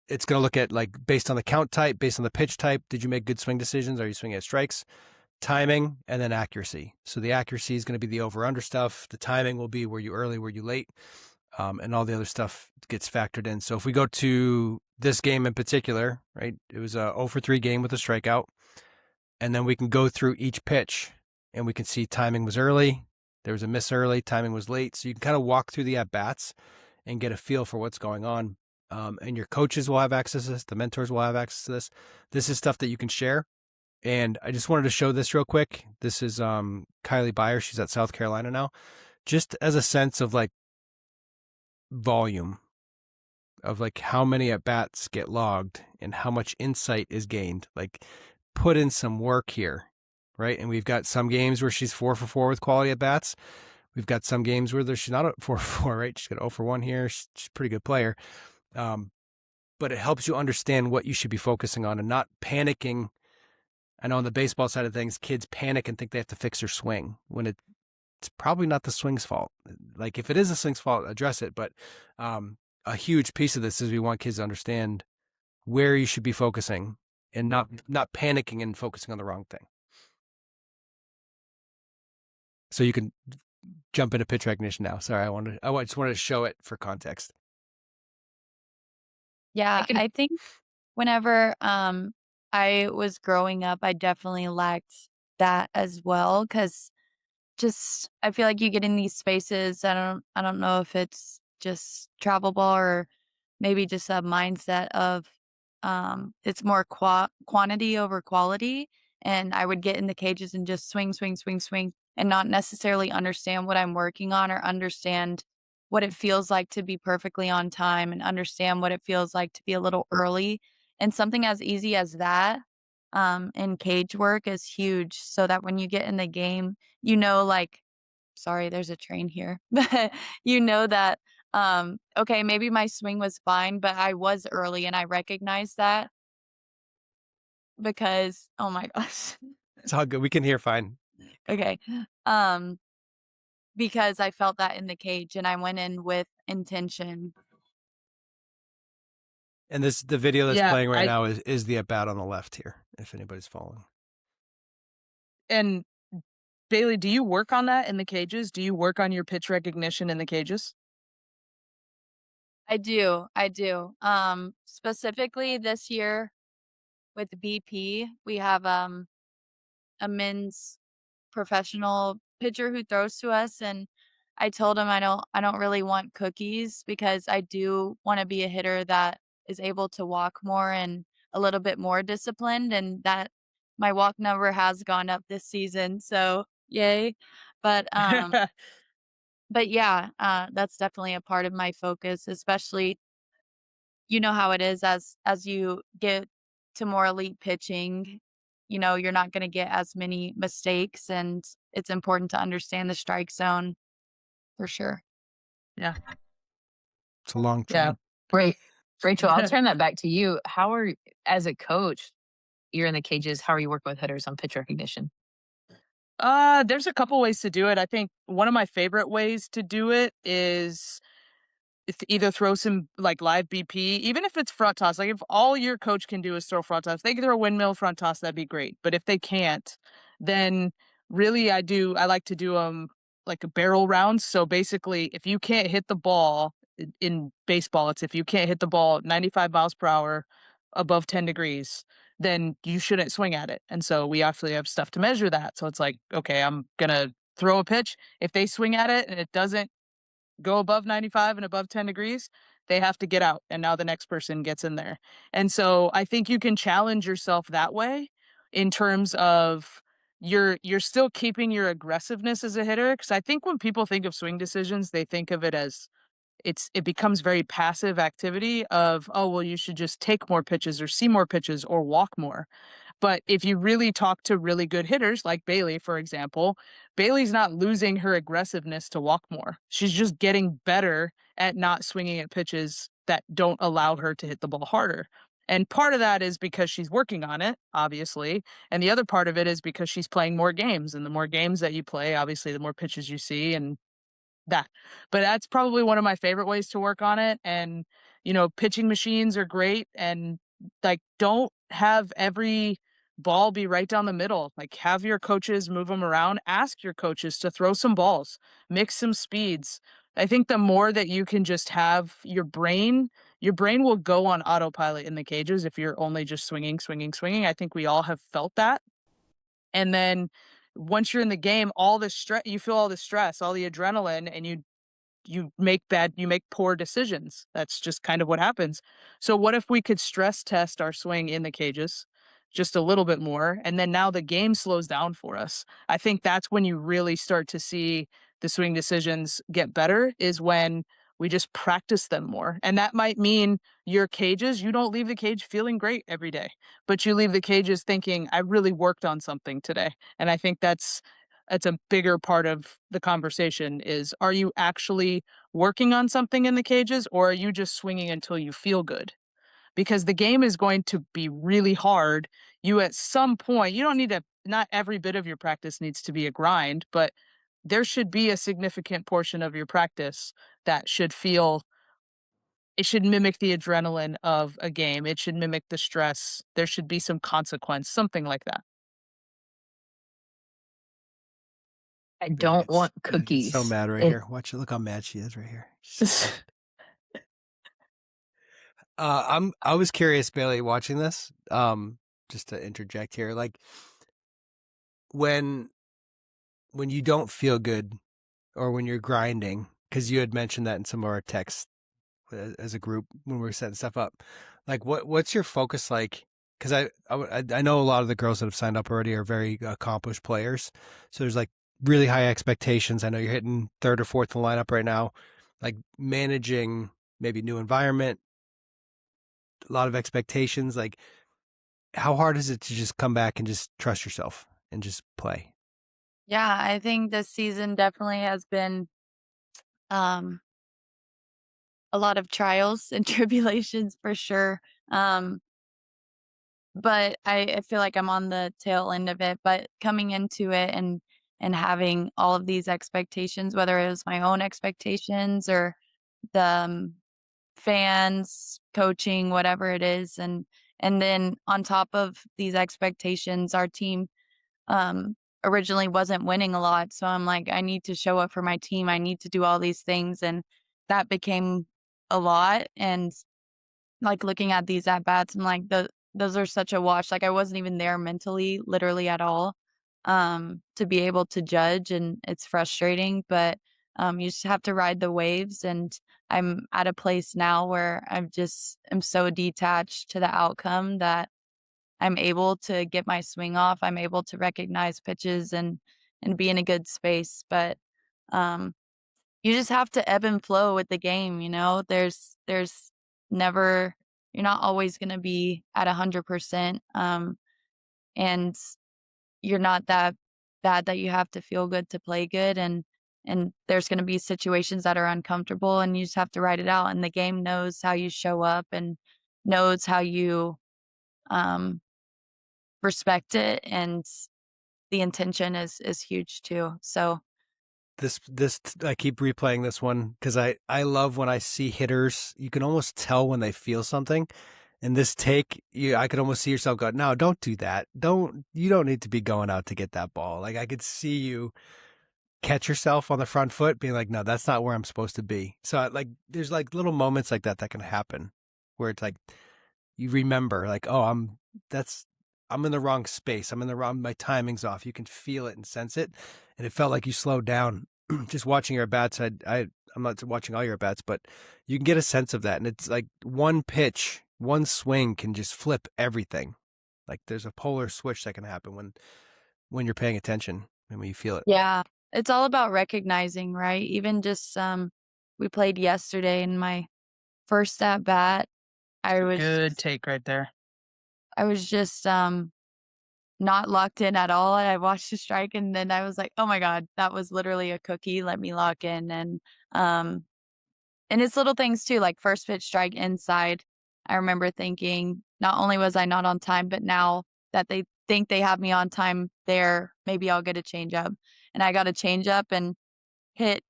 It's going to look at, like, based on the count type, based on the pitch type, did you make good swing decisions? Are you swinging at strikes? Timing, and then accuracy. So the accuracy is going to be the over-under stuff. The timing will be were you early, were you late? And all the other stuff gets factored in. So if we go to this game in particular, right, it was a 0 for 3 game with a strikeout. And then we can go through each pitch and we can see timing was early. There was a miss early. Timing was late. So you can kind of walk through the at-bats and get a feel for what's going on. And your coaches will have access to this. The mentors will have access to this. This is stuff that you can share. And I just wanted to show this real quick. This is Kylie Byer. She's at South Carolina now. Just as a sense of like volume of like how many at bats get logged and how much insight is gained. Like, put in some work here, right? And we've got some games where she's 4 for 4 with quality at bats. We've got some games where she's not a 4 for 4, right? She's got 0 for 1 here. She's a pretty good player. But it helps you understand what you should be focusing on and not panicking. I know on the baseball side of things, kids panic and think they have to fix their swing when it's probably not the swing's fault. Like, if it is the swing's fault, address it. But a huge piece of this is we want kids to understand where you should be focusing and not panicking and focusing on the wrong thing. So you can jump into pitch recognition now. Sorry, I just wanted to show it for context. Yeah, I think whenever I was growing up, I definitely lacked that as well. Cause just I feel like you get in these spaces, I don't know if it's just travel ball or maybe just a mindset of it's more quantity over quality, and I would get in the cages and just swing, swing, swing, swing, and not necessarily understand what I'm working on or understand what it feels like to be perfectly on time and understand what it feels like to be a little early. And something as easy as that in cage work is huge so that when you get in the game, like, sorry, there's a train here, but you know that, okay, maybe my swing was fine, but I was early and I recognized that because, oh my gosh. It's all good. We can hear fine. Okay. Um, because I felt that in the cage and I went in with intention. And the video that's Yeah, playing right now is the at-bat on the left here, if anybody's following. and Baylee, do you work on that in the cages? Do you work on your pitch recognition in the cages? I do. I do. Specifically this year with BP, we have a men's professional pitcher who throws to us, and I told him I don't really want cookies because I do wanna be a hitter that is able to walk more and a little bit more disciplined, and that my walk number has gone up this season, so yay. But, yeah, that's definitely a part of my focus, especially you know how it is as you get to more elite pitching, you're not gonna get as many mistakes, and it's important to understand the strike zone for sure. Yeah. It's a long Yeah. train. Right. Rachel, I'll turn that back to you. As a coach, you're in the cages, how are you working with hitters on pitch recognition? There's a couple ways to do it. I think one of my favorite ways to do it is either throw some like live BP, even if it's front toss. Like if all your coach can do is throw front toss, they can throw a windmill front toss, that'd be great. But if they can't, then really I like to do like a barrel round. So basically, if you can't hit the ball in baseball, it's if you can't hit the ball 95 miles per hour above 10 degrees, then you shouldn't swing at it. And so we actually have stuff to measure that. So it's like, okay, I'm gonna throw a pitch. If they swing at it and it doesn't go above 95 and above 10 degrees, they have to get out. And now the next person gets in there. And so I think you can challenge yourself that way in terms of you're still keeping your aggressiveness as a hitter. Cause I think when people think of swing decisions, they think of it as it becomes very passive activity of, oh, well, you should just take more pitches or see more pitches or walk more. But if you really talk to really good hitters like Baylee, for example, Baylee's not losing her aggressiveness to walk more. She's just getting better at not swinging at pitches that don't allow her to hit the ball harder. And part of that is because she's working on it, obviously. And the other part of it is because she's playing more games. And the more games that you play, obviously, the more pitches you see. And that. But that's probably one of my favorite ways to work on it, and, pitching machines are great, and, like, don't have every ball be right down the middle. Like, have your coaches move them around, ask your coaches to throw some balls, mix some speeds. I think the more that you can just have your brain will go on autopilot in the cages if you're only just swinging, swinging, swinging. I think we all have felt that. And then once you're in the game, all the stress you feel all the stress, all the adrenaline, and you make poor decisions. That's just kind of what happens. So what if we could stress test our swing in the cages just a little bit more, and then now the game slows down for us? I think that's when you really start to see the swing decisions get better, is when we just practice them more. And that might mean your cages, you don't leave the cage feeling great every day, but you leave the cages thinking, I really worked on something today. And I think that's a bigger part of the conversation is, are you actually working on something in the cages, or are you just swinging until you feel good? Because the game is going to be really hard. You at some point, you don't need to, not every bit of your practice needs to be a grind, but there should be a significant portion of your practice that should feel, it should mimic the adrenaline of a game. It should mimic the stress. There should be some consequence, something like that. I Bailey don't want Bailey gets so cookies. mad right And here. Watch it. Look how mad she is right here. She's so mad. I was curious, Bailey, watching this. Just to interject here, like when you don't feel good or when you're grinding, because you had mentioned that in some of our texts as a group when we were setting stuff up. Like, what's your focus like? Because I know a lot of the girls that have signed up already are very accomplished players, so there's like really high expectations. I know you're hitting third or fourth in the lineup right now. Like managing maybe new environment, a lot of expectations. Like, how hard is it to just come back and just trust yourself and just play? Yeah, I think this season definitely has been um a lot of trials and tribulations for sure. Um, but I feel like I'm on the tail end of it. But coming into it and having all of these expectations, whether it was my own expectations or the fans, coaching, whatever it is, and then on top of these expectations, our team originally wasn't winning a lot. So I'm like, I need to show up for my team. I need to do all these things. And that became a lot. And like looking at these at bats, I'm like, those are such a wash. Like I wasn't even there mentally, literally at all, to be able to judge. And it's frustrating, but you just have to ride the waves. And I'm at a place now where I'm so detached to the outcome that I'm able to get my swing off. I'm able to recognize pitches and be in a good space. But um, you just have to ebb and flow with the game. You know, there's never you're not always going to be at 100%. And you're not that bad that you have to feel good to play good. And there's going to be situations that are uncomfortable, and you just have to ride it out. And the game knows how you show up and knows how you um respect it, and the intention is huge too. So This I keep replaying this one because I love when I see hitters. You can almost tell when they feel something. And this take, I could almost see yourself go, no, don't do that. You don't need to be going out to get that ball. Like I could see you catch yourself on the front foot, being like, no, that's not where I'm supposed to be. So like, there's like little moments like that can happen, where it's like you remember, like, oh, I'm in the wrong space. I'm in the wrong. My timing's off. You can feel it and sense it, and it felt like you slowed down. Just watching your bats, I'm not watching all your bats, but you can get a sense of that, and it's like one pitch, one swing can just flip everything. Like there's a polar switch that can happen when you're paying attention and when you feel it. yeah, it's all about recognizing, right? Even just we played yesterday in my first at bat. I was Good just take right there. I was just not locked in at all. And I watched the strike, and then I was like, oh my God, that was literally a cookie. Let me lock in. Um and it's little things too, like first pitch strike inside. I remember thinking, not only was I not on time, but now that they think they have me on time there, maybe I'll get a change up. And I got a change up and hit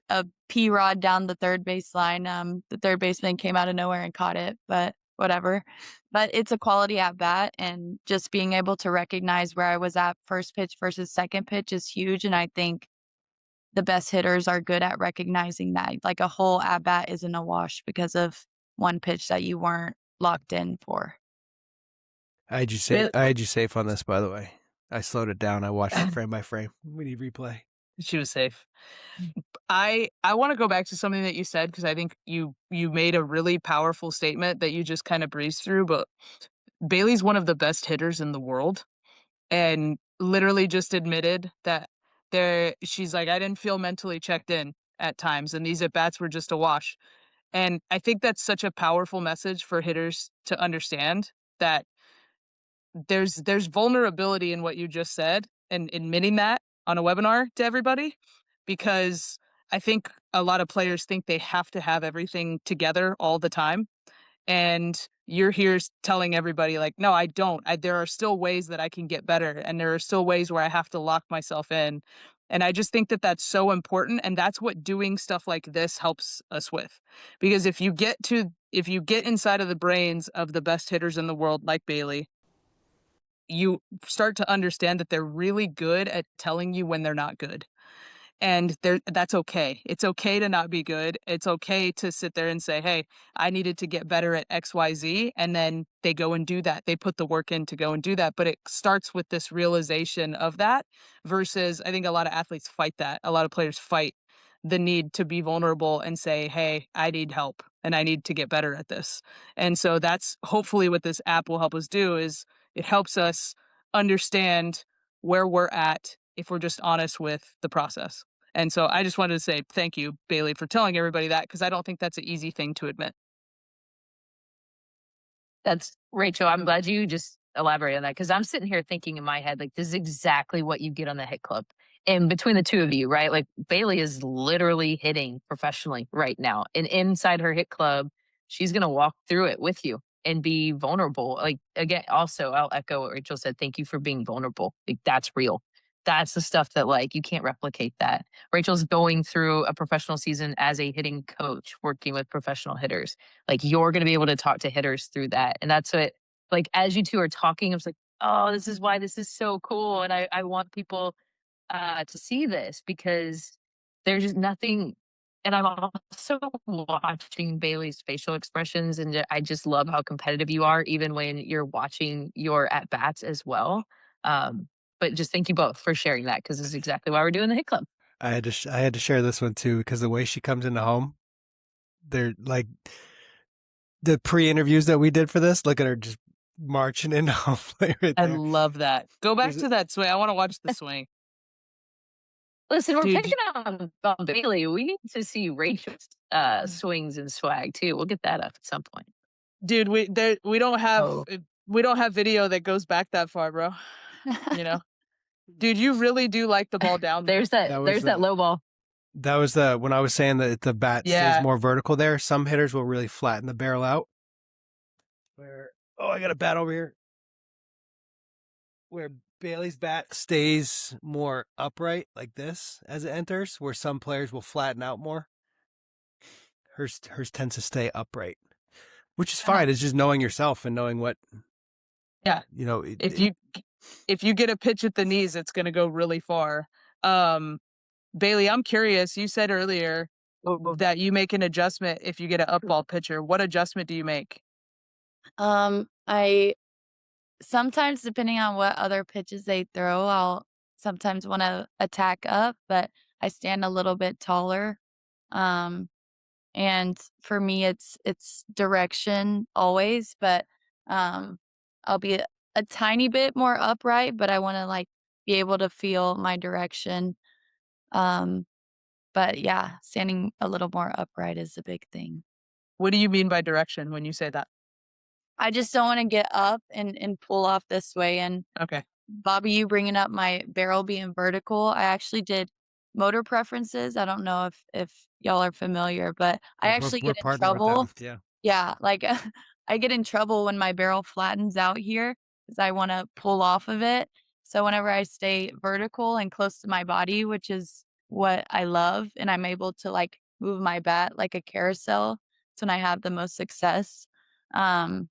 a P rod down the third base line. The third baseman came out of nowhere and caught it, but whatever. But it's a quality at bat, and just being able to recognize where I was at first pitch versus second pitch is huge. And I think the best hitters are good at recognizing that. Like a whole at bat isn't a wash because of one pitch that you weren't locked in for. I had you safe on this, by the way. I slowed it down. I watched it frame by frame. We need replay. She was safe. I want to go back to something that you said, because I think you made a really powerful statement that you just kind of breezed through. But Bailey's one of the best hitters in the world, and literally just admitted that she's like, I didn't feel mentally checked in at times, and these at bats were just a wash. And I think that's such a powerful message for hitters to understand, that there's vulnerability in what you just said, and admitting that on a webinar to everybody, because I think a lot of players think they have to have everything together all the time. And you're here telling everybody like, no, I don't. There are still ways that I can get better, and there are still ways where I have to lock myself in. And I just think that that's so important, and that's what doing stuff like this helps us with. Because if you get inside of the brains of the best hitters in the world, like Baylee, you start to understand that they're really good at telling you when they're not good. And that's okay. It's okay to not be good. It's okay to sit there and say, hey, I needed to get better at XYZ. And then they go and do that. They put the work in to go and do that. But it starts with this realization of that versus I think a lot of athletes fight that. A lot of players fight the need to be vulnerable and say, hey, I need help and I need to get better at this. And so that's hopefully what this app will help us do is it helps us understand where we're at if we're just honest with the process. And so I just wanted to say thank you, Baylee, for telling everybody that because I don't think that's an easy thing to admit. That's Rachel, I'm glad you just elaborate on that because I'm sitting here thinking in my head, like, this is exactly what you get on the hit club. And between the two of you, right? Like, Baylee is literally hitting professionally right now. And inside her hit club, she's going to walk through it with you and be vulnerable. Like, again, also, I'll echo what Rachel said. Thank you for being vulnerable. Like, that's real. That's the stuff that, like, you can't replicate that. Rachel's going through a professional season as a hitting coach, working with professional hitters. Like, you're going to be able to talk to hitters through that. And that's what, like, as you two are talking, I was like, oh, this is why this is so cool. And I want people to see this because there's just nothing. And I'm also watching Bailey's facial expressions, and I just love how competitive you are, even when you're watching your at bats as well. But just thank you both for sharing that because this is exactly why we're doing the hit club. I had to share this one too because the way she comes into home, they're like the pre-interviews that we did for this. Look at her just marching into home plate right I there. love that. Go back to that swing. I want to watch the swing. Listen, we're Dude, picking on Bailey. We need to see Rachel's swings and swag too. We'll get that up at some point. dude, we don't have Oh. we don't have video that goes back that far, bro. You know, dude, you really do like the ball down there. There's that. That was There's that low ball. That was when I was saying that the bat Yeah. stays more vertical there. Some hitters will really flatten the barrel out. I got a bat over here. Where Bailey's bat stays more upright like this as it enters, where some players will flatten out more. Hers tends to stay upright, which is fine. It's just knowing yourself and knowing what. Yeah. You know, if you get a pitch at the knees, it's going to go really far. Baylee, I'm curious. You said earlier that you make an adjustment if you get an up ball pitcher. What adjustment do you make? I sometimes, depending on what other pitches they throw, I'll sometimes want to attack up, but I stand a little bit taller. And for me, it's direction always, but I'll be a tiny bit more upright, but I want to like be able to feel my direction. Um, but yeah, standing a little more upright is a big thing. What do you mean by direction when you say that? I just don't want to get up and pull off this way. And Okay. Bobby, you bringing up my barrel being vertical. I actually did motor preferences. I don't know if y'all are familiar, but I actually we're get in partnered with trouble. them. Yeah. Yeah, like I get in trouble when my barrel flattens out here because I want to pull off of it. So whenever I stay vertical and close to my body, which is what I love, and I'm able to like move my bat like a carousel, it's when I have the most success. Um,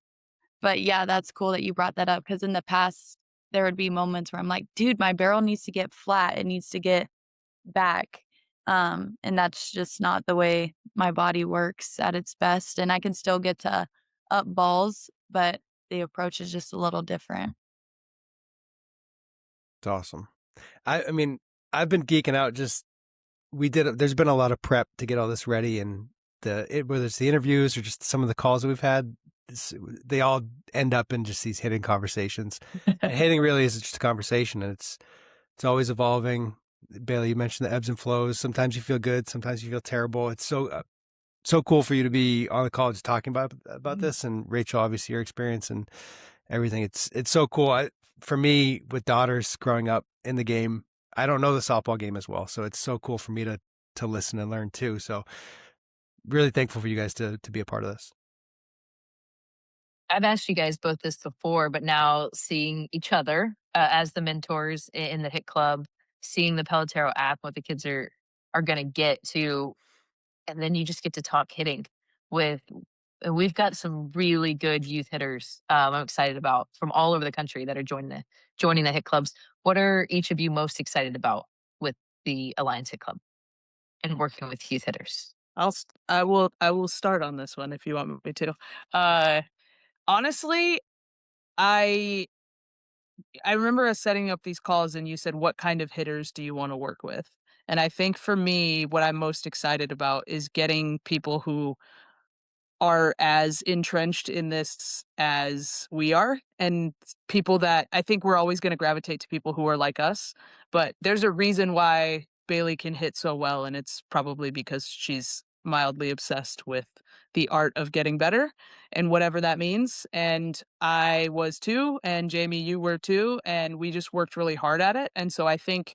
but yeah, that's cool that you brought that up because in the past there would be moments where I'm like, dude, my barrel needs to get flat. It needs to get back. And that's just not the way my body works at its best. And I can still get to up balls, but the approach is just a little different. It's awesome. I mean, I've been geeking out. There's been a lot of prep to get all this ready, and whether it's the interviews or just some of the calls that we've had, they all end up in just these hitting conversations. And hitting really is just a conversation, and it's always evolving. Baylee, you mentioned the ebbs and flows. Sometimes you feel good, sometimes you feel terrible. It's so cool for you to be on the call just talking about this, and Rachel, obviously your experience and everything. It's so cool. For me, with daughters growing up in the game, I don't know the softball game as well, so it's so cool for me to listen and learn too. So really thankful for you guys to be a part of this. I've asked you guys both this before, but now seeing each other as the mentors in the hit club, seeing the Pelotero app, what the kids are going to get to, and then you just get to talk hitting with. We've got some really good youth hitters. I'm excited about from all over the country that are joining the hit clubs. What are each of you most excited about with the Alliance Hit Club and working with youth hitters? I will start on this one if you want me to. Uh, Honestly, I I remember us setting up these calls and you said, "What kind of hitters do you wanna work with?" And I think for me, what I'm most excited about is getting people who are as entrenched in this as we are, and people that I think we're always gonna gravitate to people who are like us, but there's a reason why Baylee can hit so well, and it's probably because she's mildly obsessed with the art of getting better and whatever that means, and I was too, and Jamie, you were too, and we just worked really hard at it, and so I think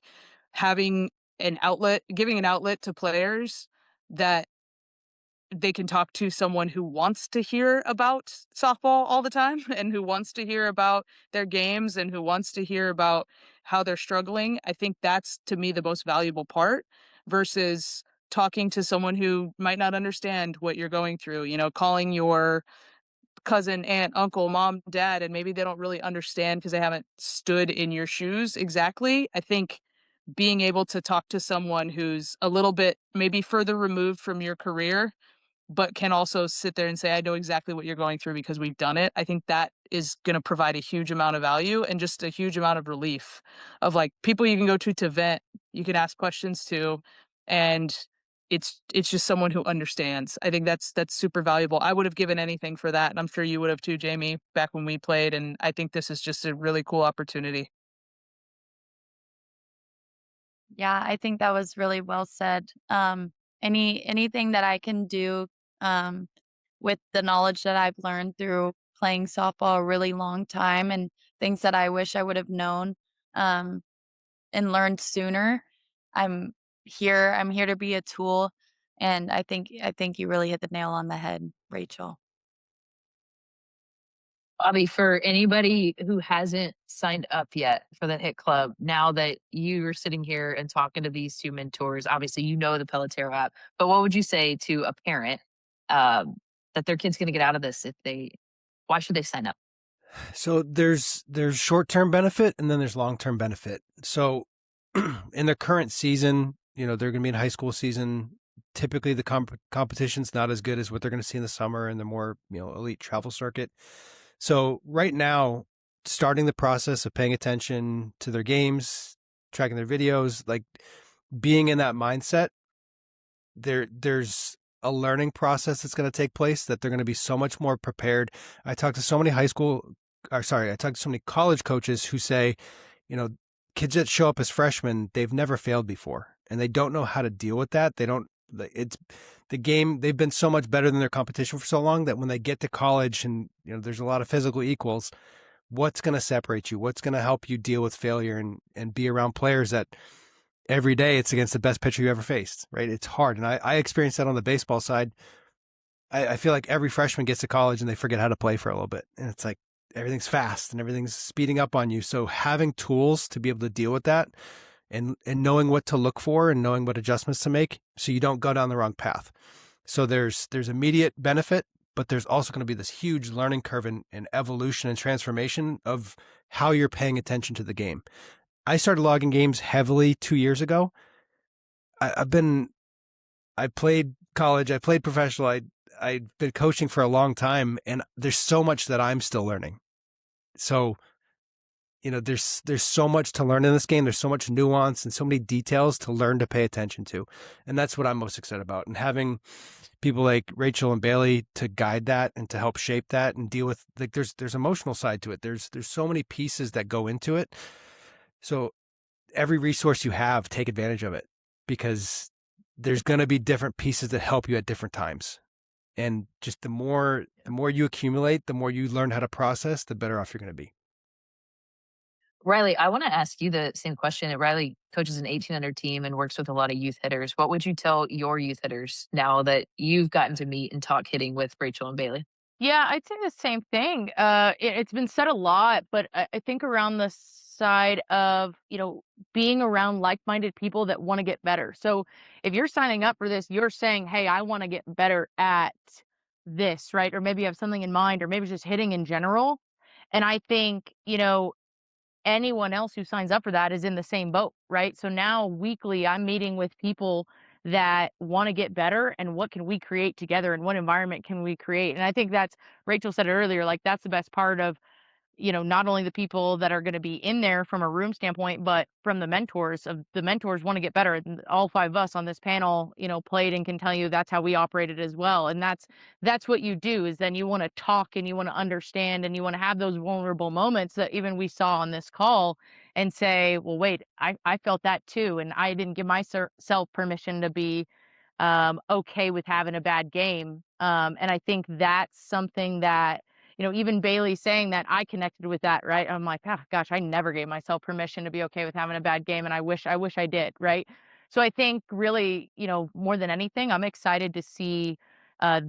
having giving an outlet to players that they can talk to someone who wants to hear about softball all the time and who wants to hear about their games and who wants to hear about how they're struggling. I think that's to me the most valuable part versus talking to someone who might not understand what you're going through, calling your cousin, aunt, uncle, mom, dad, and maybe they don't really understand because they haven't stood in your shoes exactly. I think being able to talk to someone who's a little bit maybe further removed from your career but can also sit there and say, "I know exactly what you're going through because we've done it." I think that is gonna provide a huge amount of value and just a huge amount of relief of, like, people you can go to vent, you can ask questions to, and it's just someone who understands. I think that's super valuable. I would have given anything for that, and I'm sure you would have too, Jamie, back when we played, and I think this is just a really cool opportunity. Yeah, I think that was really well said. Anything that I can do um, with the knowledge that I've learned through playing softball a really long time and things that I wish I would have known um, and learned sooner. I'm here. I'm here to be a tool, and I think you really hit the nail on the head, Rachel. Bobby, for anybody who hasn't signed up yet for the Hit Club, now that you are sitting here and talking to these two mentors, obviously you know the Pelotero app, but what would you say to a parent that their kid's going to get out of this if they, why should they sign up? So there's short-term benefit and then there's long-term benefit. So in the current season, they're going to be in high school season. Typically the competition's not as good as what they're going to see in the summer and the more, elite travel circuit. So right now, starting the process of paying attention to their games, tracking their videos, like being in that mindset, there's a learning process that's going to take place that they're going to be so much more prepared. I talked to so many I talked to so many college coaches who say, you know, kids that show up as freshmen, they've never failed before and they don't know how to deal with that. It's the game. They've been so much better than their competition for so long that when they get to college and, there's a lot of physical equals, what's going to separate you? What's going to help you deal with failure and be around players that every day it's against the best pitcher you ever faced, right? It's hard. And I experienced that on the baseball side. I feel like every freshman gets to college and they forget how to play for a little bit. And it's like everything's fast and everything's speeding up on you. So having tools to be able to deal with that and knowing what to look for and knowing what adjustments to make so you don't go down the wrong path. So there's immediate benefit, but there's also going to be this huge learning curve and evolution and transformation of how you're paying attention to the game. I started logging games heavily 2 years ago. I played college, I played professional, I've been coaching for a long time, and there's so much that I'm still learning. So, there's so much to learn in this game. There's so much nuance and so many details to learn to pay attention to. And that's what I'm most excited about. And having people like Rachel and Baylee to guide that and to help shape that and deal with, like, there's emotional side to it. There's so many pieces that go into it. So every resource you have, take advantage of it, because there's going to be different pieces that help you at different times. And just the more you accumulate, the more you learn how to process, the better off you're going to be. Riley, I want to ask you the same question. Riley coaches an 1800 team and works with a lot of youth hitters. What would you tell your youth hitters now that you've gotten to meet and talk hitting with Rachel and Baylee? Yeah, I'd say the same thing. It's been said a lot, but I think around the side of, being around like-minded people that want to get better. So if you're signing up for this, you're saying, hey, I want to get better at this, right? Or maybe you have something in mind, or maybe just hitting in general. And I think, anyone else who signs up for that is in the same boat, right? So now weekly, I'm meeting with people that want to get better, and what can we create together, and what environment can we create? And I think that's, Rachel said it earlier, like that's the best part of, not only the people that are going to be in there from a room standpoint, but from the mentors. Of the mentors want to get better. And all 5 of us on this panel, played, and can tell you that's how we operated as well. And that's what you do, is then you want to talk, and you want to understand, and you want to have those vulnerable moments that even we saw on this call, and say, well, wait, I felt that too. And I didn't give myself permission to be okay with having a bad game. And I think that's something that, even Baylee saying that, I connected with that, right? I'm like, oh gosh, I never gave myself permission to be okay with having a bad game. And I wish I did, right? So I think really, more than anything, I'm excited to see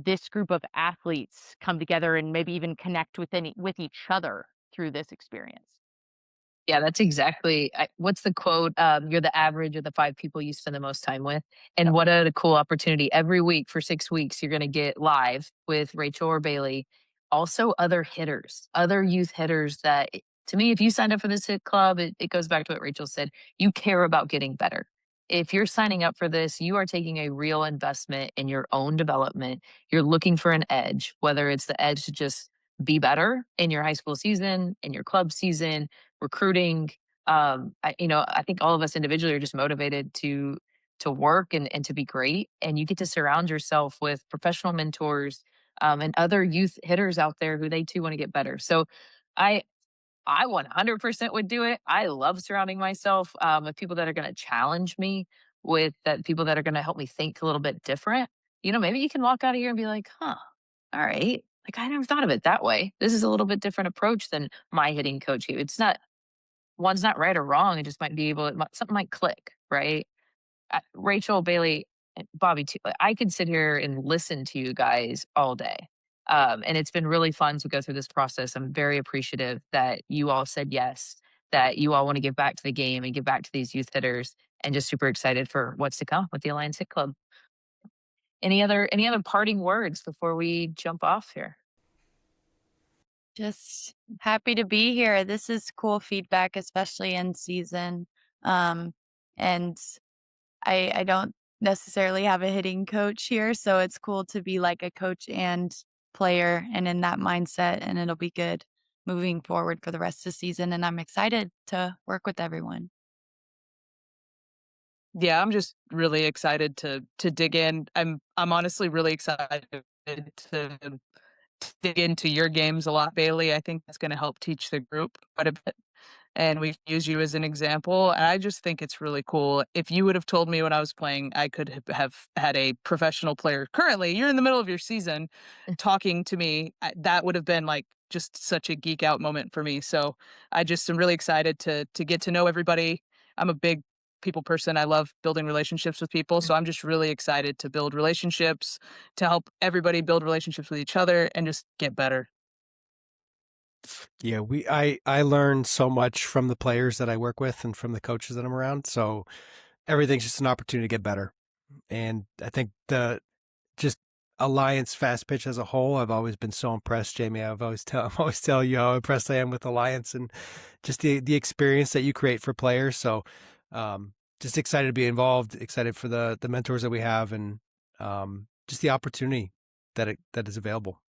this group of athletes come together and maybe even connect with each other through this experience. Yeah, that's exactly what's the quote? You're the average of the 5 people you spend the most time with. And Yep. what a cool opportunity. Every week for 6 weeks, you're going to get live with Rachel or Baylee. Also, other hitters, other youth hitters that, to me, if you signed up for this hit club, it goes back to what Rachel said. You care about getting better. If you're signing up for this, you are taking a real investment in your own development. You're looking for an edge, whether it's the edge to just be better in your high school season, in your club season, recruiting. I think all of us individually are just motivated to work and to be great. And you get to surround yourself with professional mentors and other youth hitters out there who they too want to get better. So I I 100% would do it. I love surrounding myself with people that are going to challenge me, with that people that are going to help me think a little bit different. Maybe you can walk out of here and be like, huh, all right. Like I never thought of it that way. This is a little bit different approach than my hitting coach. It's not, one's not right or wrong. It just might be something might click, right? Rachel, Baylee, and Bobby too. Like, I could sit here and listen to you guys all day. And it's been really fun to go through this process. I'm very appreciative that you all said yes, that you all want to give back to the game and give back to these youth hitters, and just super excited for what's to come with the Alliance Hit Club. Any other parting words before we jump off here? Just happy to be here. This is cool feedback, especially in season. And I don't necessarily have a hitting coach here, so it's cool to be like a coach and player and in that mindset, and it'll be good moving forward for the rest of the season. And I'm excited to work with everyone. Yeah, I'm just really excited to dig in. I'm honestly really excited to dig into your games a lot, Bailey. I think that's going to help teach the group quite a bit. And we use you as an example. And I just think it's really cool. If you would have told me when I was playing, I could have had a professional player. Currently, you're in the middle of your season talking to me. That would have been like just such a geek out moment for me. So I just am really excited to get to know everybody. I'm a big people person. I love building relationships with people. So I'm just really excited to build relationships, to help everybody build relationships with each other and just get better. Yeah, I learn so much from the players that I work with and from the coaches that I'm around. So everything's just an opportunity to get better. And I think the just Alliance fast pitch as a whole, I've always been so impressed, Jamie. I'm always tell you how impressed I am with Alliance and just the experience that you create for players. So just excited to be involved, excited for the mentors that we have, and just the opportunity that is available.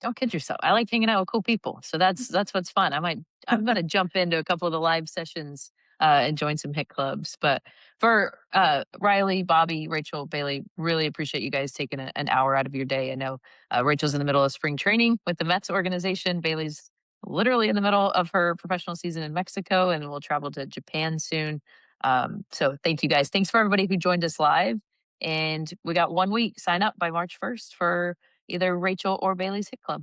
Don't kid yourself. I like hanging out with cool people. So that's what's fun. I'm gonna jump into a couple of the live sessions and join some hit clubs. But for Riley, Bobby, Rachel, Baylee, really appreciate you guys taking an hour out of your day. I know Rachel's in the middle of spring training with the Mets organization. Baylee's literally in the middle of her professional season in Mexico, and will travel to Japan soon. So thank you guys. Thanks for everybody who joined us live. And we got 1 week. Sign up by March 1st for either Rachel or Baylee's Hit Club.